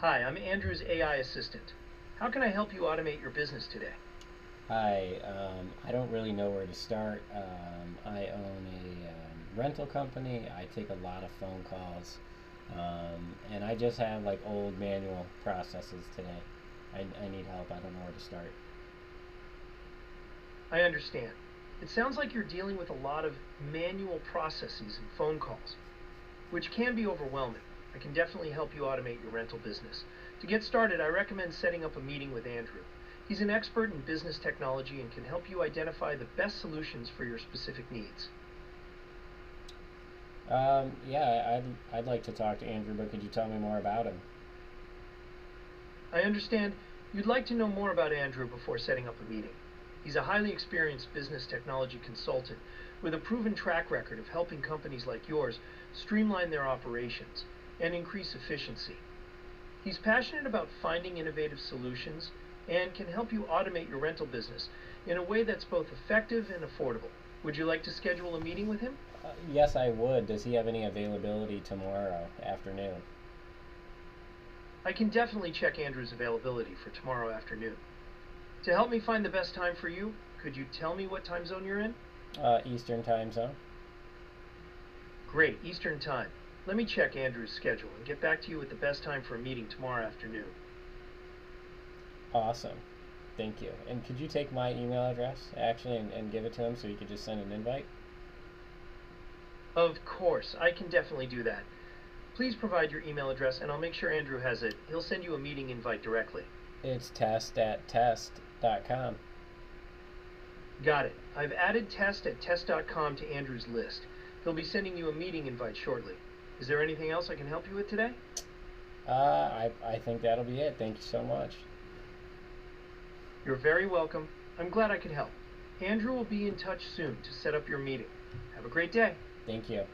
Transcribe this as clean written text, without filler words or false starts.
Hi, I'm Andrew's AI assistant. How can I help you automate your business today? Hi, I don't really know where to start. I own a rental company. I take a lot of phone calls, and I just have like old manual processes today. I need help. I don't know where to start. I understand. It sounds like you're dealing with a lot of manual processes and phone calls, which can be overwhelming. I can definitely help you automate your rental business. To get started, I recommend setting up a meeting with Andrew. He's an expert in business technology and can help you identify the best solutions for your specific needs. Yeah, I'd like to talk to Andrew, but could you tell me more about him? I understand you'd like to know more about Andrew before setting up a meeting. He's a highly experienced business technology consultant with a proven track record of helping companies like yours streamline their operations and increase efficiency. He's passionate about finding innovative solutions and can help you automate your rental business in a way that's both effective and affordable. Would you like to schedule a meeting with him? Yes, I would. Does he have any availability tomorrow afternoon? I can definitely check Andrew's availability for tomorrow afternoon. To help me find the best time for you, could you tell me what time zone you're in? Eastern time zone. Great, Eastern Time. Let me check Andrew's schedule and get back to you with the best time for a meeting tomorrow afternoon. Awesome. Thank you. And could you take my email address actually and give it to him so he could just send an invite? Of course, I can definitely do that. Please provide your email address and I'll make sure Andrew has it. He'll send you a meeting invite directly. It's test@test.com. Got it. I've added test@test.com to Andrew's list. He'll be sending you a meeting invite shortly. Is there anything else I can help you with today? I think that'll be it. Thank you so much. You're very welcome. I'm glad I could help. Andrew will be in touch soon to set up your meeting. Have a great day. Thank you.